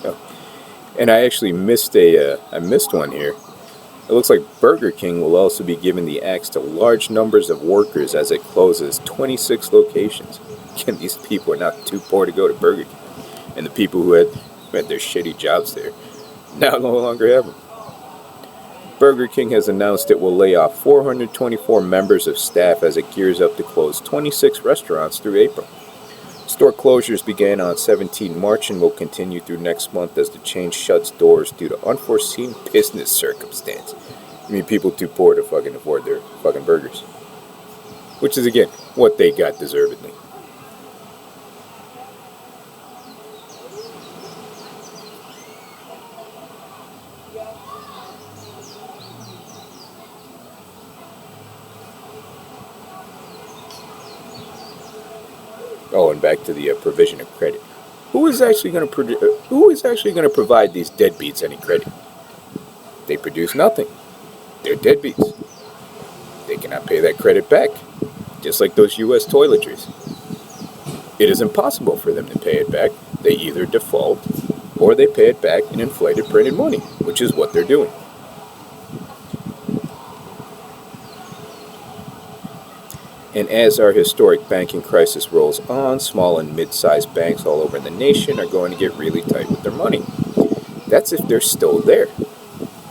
Oh, and I actually missed I missed one here. It looks like Burger King will also be giving the axe to large numbers of workers as it closes 26 locations. Again, these people are not too poor to go to Burger King. And the people who had their shitty jobs there now no longer have them. Burger King has announced it will lay off 424 members of staff as it gears up to close 26 restaurants through April. Store closures began on 17 March and will continue through next month as the chain shuts doors due to unforeseen business circumstance. I mean, people too poor to fucking afford their fucking burgers. Which is, again, what they got deservedly. Oh, and back to the provision of credit. Who is actually going to provide these deadbeats any credit? They produce nothing. They're deadbeats. They cannot pay that credit back, just like those U.S. toiletries. It is impossible for them to pay it back. They either default or they pay it back in inflated printed money, which is what they're doing. And as our historic banking crisis rolls on, small and mid-sized banks all over the nation are going to get really tight with their money. That's if they're still there.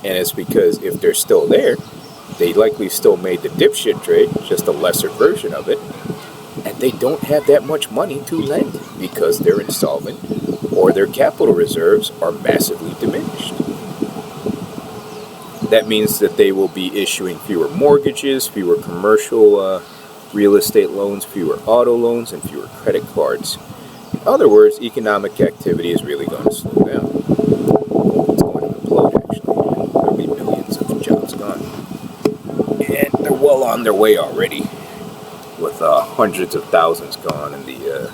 And it's because if they're still there, they likely still made the dipshit trade, just a lesser version of it, and they don't have that much money to lend because they're insolvent or their capital reserves are massively diminished. That means that they will be issuing fewer mortgages, fewer commercial real estate loans, fewer auto loans, and fewer credit cards. In other words, economic activity is really going to slow down. It's going to implode, actually. There'll be millions of jobs gone. And they're well on their way already, with hundreds of thousands gone in the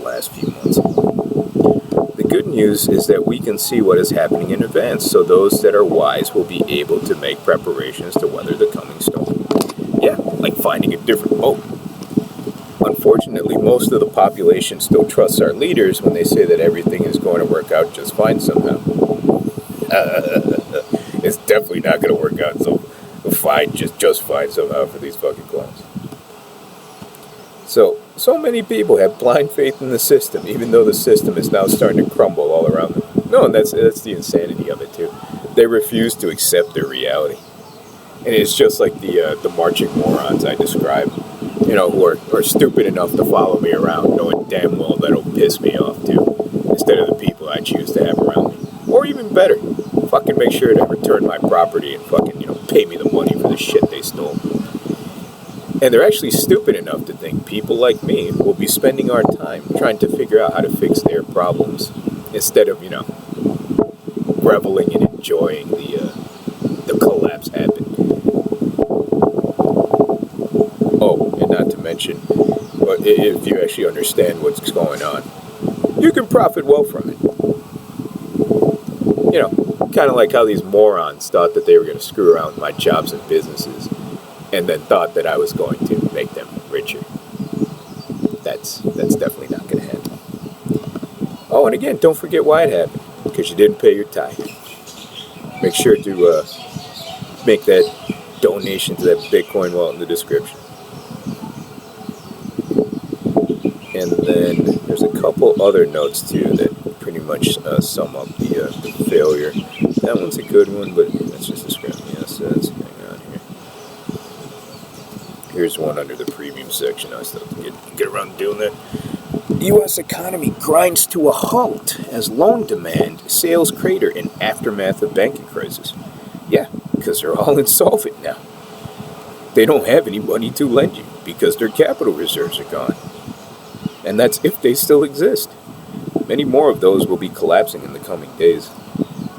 last few months. The good news is that we can see what is happening in advance, so those that are wise will be able to make preparations to weather the coming storm. Yeah, like finding a different boat. Unfortunately, most of the population still trusts our leaders when they say that everything is going to work out just fine somehow. It's definitely not going to work out just fine somehow for these fucking clowns. So many people have blind faith in the system, even though the system is now starting to crumble all around them. No, and that's the insanity of it too. They refuse to accept their reality. And it's just like the marching morons I described, who are stupid enough to follow me around, knowing damn well that'll piss me off too, instead of the people I choose to have around me. Or even better, fucking make sure to return my property and fucking, pay me the money for the shit they stole. And they're actually stupid enough to think people like me will be spending our time trying to figure out how to fix their problems, instead of, reveling and enjoying the collapse happen. Oh, and not to mention, if you actually understand what's going on, you can profit well from it. Kind of like how these morons thought that they were going to screw around with my jobs and businesses, and then thought that I was going to make them richer. That's definitely not going to happen. Oh, and again, don't forget why it happened, because you didn't pay your tithe. Make sure to make that donation to that Bitcoin wallet in the description. And then there's a couple other notes too that pretty much sum up the failure. That one's a good one, but that's just describing the assets. Hang on here. Here's one under the premium section. I still have to get around to doing that. The U.S. economy grinds to a halt as loan demand sales crater in aftermath of banking crisis. Yeah, because they're all insolvent now. They don't have any money to lend you because their capital reserves are gone. And that's if they still exist. Many more of those will be collapsing in the coming days,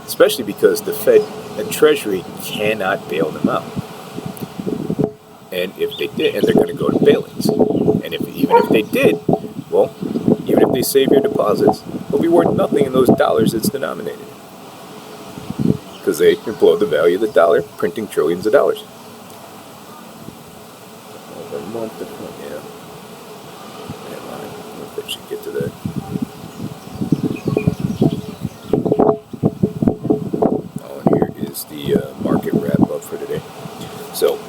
especially because the Fed and Treasury cannot bail them out. And if they did, and they're going to go to bailings. And even if they did, well, even if they save your deposits, they'll be worth nothing in those dollars it's denominated. Because they implode the value of the dollar, printing trillions of dollars. Over a month, yeah. Never mind. I should get to that.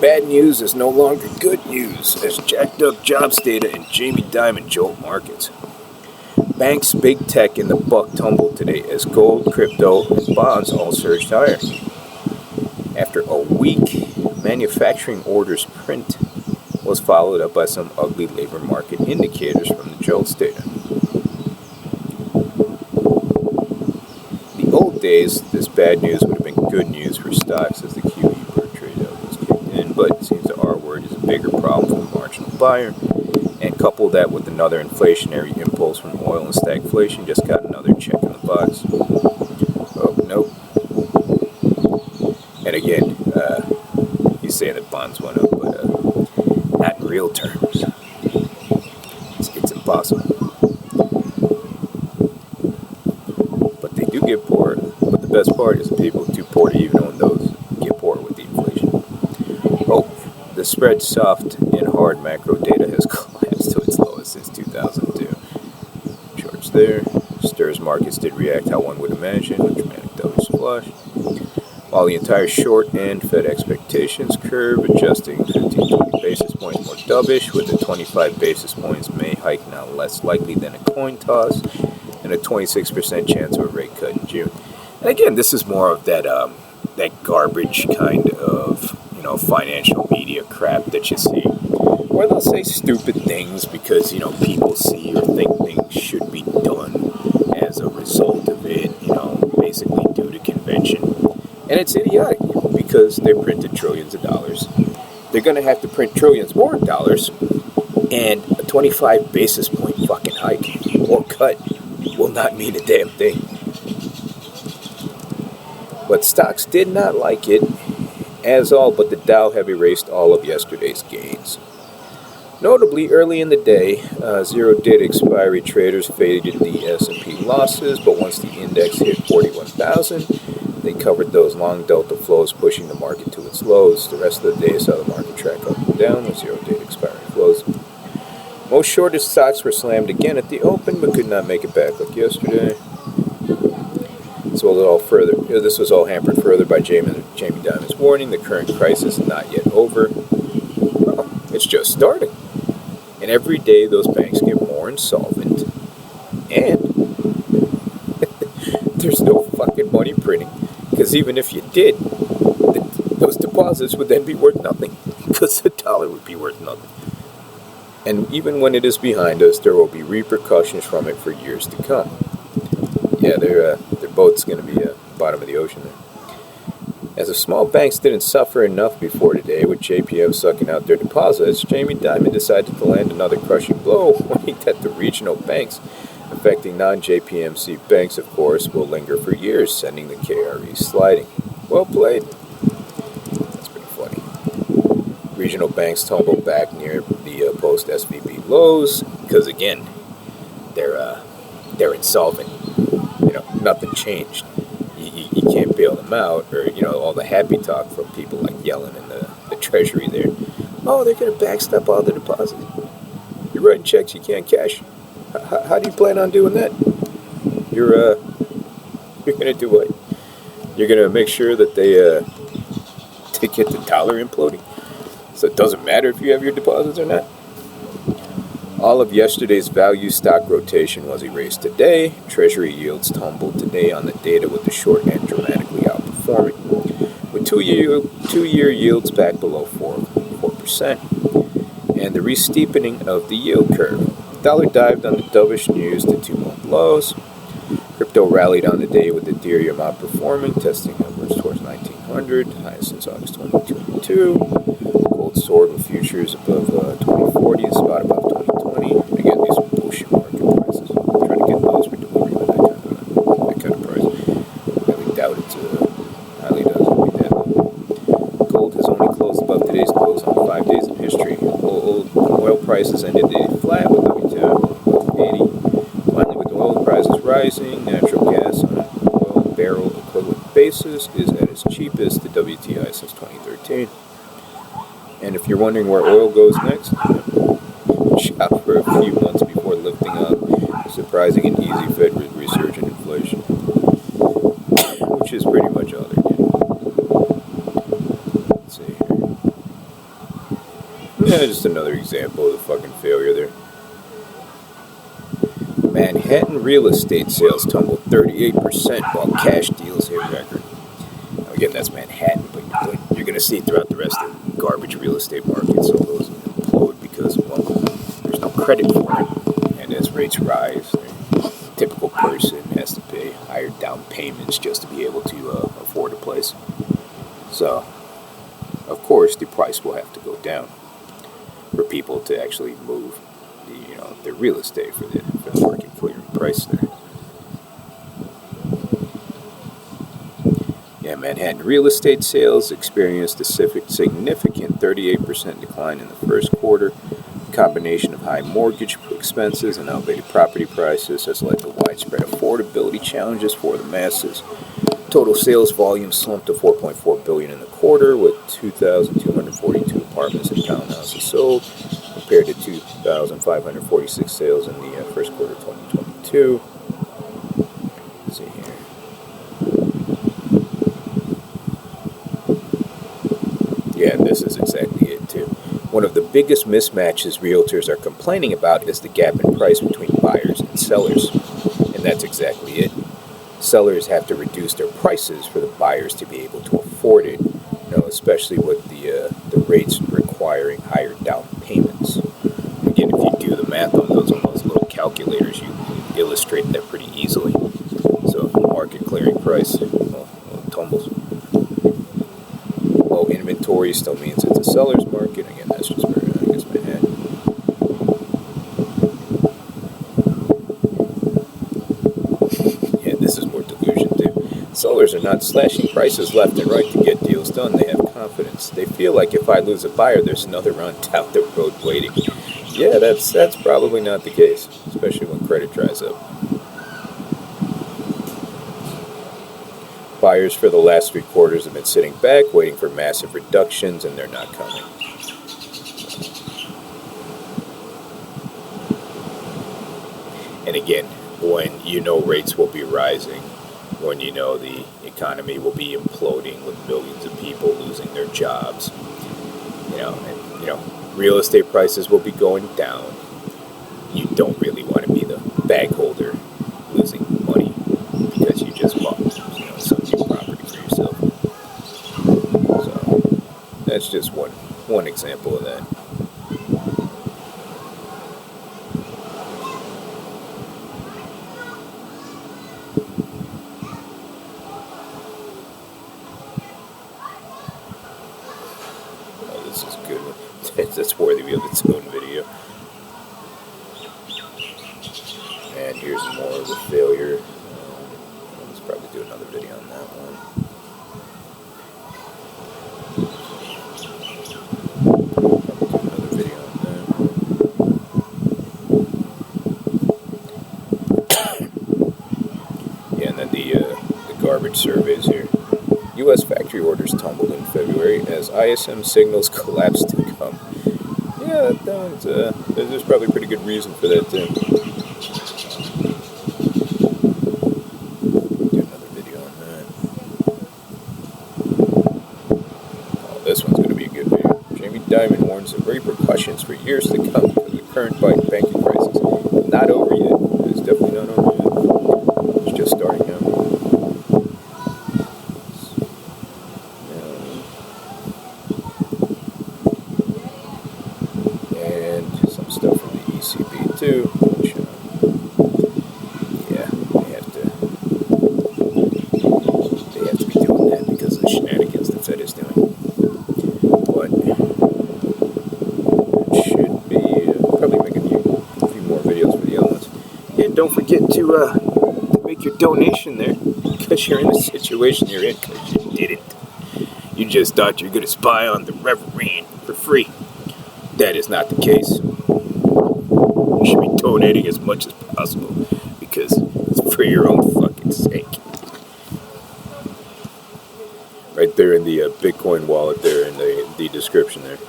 Bad news is no longer good news as jacked up jobs data and Jamie Dimon jolt markets. Banks, big tech, and the buck tumbled today as gold, crypto, and bonds all surged higher. After a weak manufacturing orders print was followed up by some ugly labor market indicators from the JOLTS data. The old days, this bad news would have been good news for stocks as the QE per trade out was kicked in, but it seems the R word is a bigger problem for the marginal buyer, and couple that with another inflationary impulse from oil and stagflation, just got another check in the box. Oh, nope. And again, he's saying that bonds went up, but not in real terms. It's impossible. But they do get poorer. But the best part is the people too poor to even own those get poorer with the inflation. Oh, the spread soft and hard macro data has collapsed to its lowest since 2002. Charts there. Stirs markets did react how one would imagine, a dramatic dovish flush. While the entire short and Fed expectations curve adjusting 15-20 basis points more dovish, with the 25 basis points May hike now less likely than a coin toss, and a 26% chance of a rate cut in June. And again, this is more of that garbage kind of financial media crap that you see, where they'll say stupid things because people see or think things should be done as a result of it, basically due to convention. And it's idiotic because they printed trillions of dollars. They're going to have to print trillions more dollars, and a 25 basis point fucking hike or cut will not mean a damn thing. But stocks did not like it, as all but the Dow have erased all of yesterday's gains. Notably, early in the day, zero-date expiry traders faded the S&P losses, but once the index hit 41,000, they covered those long delta flows, pushing the market to its lows. The rest of the day saw the market track up and down with zero-date expiry flows. Most shorted stocks were slammed again at the open, but could not make it back like yesterday. This was all hampered further by Jamie Dimon's warning: the current crisis is not yet over. Well, it's just starting. And every day those banks get more insolvent, and there's no fucking money printing. Because even if you did, those deposits would then be worth nothing, because the dollar would be worth nothing. And even when it is behind us, there will be repercussions from it for years to come. Yeah, their boat's going to be at the bottom of the ocean there. As if small banks didn't suffer enough before today, with JPM sucking out their deposits, Jamie Dimon decided to land another crushing blow, warning that the regional banks, affecting non-JPMC banks, of course, will linger for years, sending the KRE sliding. Well played. That's pretty funny. Regional banks tumble back near the post-SVB lows, because again, they're insolvent. Nothing changed. You can't bail them out, or all the happy talk from people like Yellen and the Treasury there. Oh, they're going to backstop all the deposits. You're writing checks you can't cash. How do you plan on doing that? You're going to do what? You're going to make sure that they get the dollar imploding, so it doesn't matter if you have your deposits or not. All of yesterday's value stock rotation was erased today. Treasury yields tumbled today on the data, with the short end dramatically outperforming, with two-year yields back below 4%, and the re-steepening of the yield curve. The dollar dived on the dovish news to 2-month lows. Crypto rallied on the day, with Ethereum outperforming, testing upwards towards 1900, highest since August 2022. Gold soared with futures above 2040 and spot above 2020. And again, these are bullshit market prices. I'm trying to get those for delivery with that kind of price. Highly doubt it. Highly doesn't be that low. Gold has only closed above today's close on 5 days in history. Oil prices ended the day flat, with WTI above 80. Finally, with oil prices rising, natural gas on an oil barrel equivalent basis is at its cheapest to WTI since 2013. And if you're wondering where oil goes next, shop for a few months before lifting up a surprising and easy Fed with resurgent inflation, which is pretty much all they're getting. Let's see here. Yeah, just another example of the fucking failure there. Manhattan real estate sales tumbled 38% while cash deals hit record. Now, again, that's Manhattan, but you're going to see throughout the rest of the garbage real estate market. So those implode because, well, there's no credit for it. And as rates rise, the typical person has to pay higher down payments just to be able to afford a place. So, of course, the price will have to go down for people to actually move their real estate for the market clearing price there. Yeah, Manhattan real estate sales experienced a significant 38% decline in the first quarter. A combination of high mortgage expenses and elevated property prices has led to widespread affordability challenges for the masses. Total sales volume slumped to $4.4 billion in the quarter, with 2,242 apartments and townhouses sold, compared to 2,546 sales in the first quarter of 2022. Let's see here. Yeah, this is exactly it too. One of the biggest mismatches realtors are complaining about is the gap in price between buyers and sellers, and that's exactly it. Sellers have to reduce their prices for the buyers to be able to afford it, especially with the rates requiring higher down payments. Again, if you do the math on those little calculators, you illustrate that pretty easily. So market clearing price, well, tumbles. Low inventory still means it's a seller's market. Again, that's just for, I guess, Manhattan. Yeah, this is more delusion too. Sellers are not slashing prices left and right to get deals done. They have confidence. They feel like if I lose a buyer, there's another run down the road waiting. Yeah, that's probably not the case, especially when credit dries up. Buyers for the last 3 quarters have been sitting back, waiting for massive reductions, and they're not coming. And again, when you know rates will be rising, when you know the economy will be imploding with millions of people losing their jobs, real estate prices will be going down. You don't really want to be the bag holder losing money because you just bought, some new property for yourself. So that's just one example of that. Oh, this is a good one. That's worthy of its own video. And here's more of the failure. Let's probably do another video on that one. Yeah, and then the garbage surveys here. U.S. factory orders tumbled in February as ISM signals collapsed to come. Yeah, there's probably a pretty good reason for that too. Do another video on that. Oh, this one's going to be a good video. Jamie Dimon warns of repercussions for years to come for the current banking crisis. Not over yet. It's definitely not over yet. It's just starting now. Stuff from the ECB too, which, they have to be doing that because of the shenanigans the Fed is doing. But it should be probably making a few more videos for the other ones. And don't forget to make your donation there because you're in the situation you're in because you didn't. You just thought you were going to spy on the Reverend for free. That is not the case. You should be donating as much as possible because it's for your own fucking sake. Right there in the Bitcoin wallet there in the description there.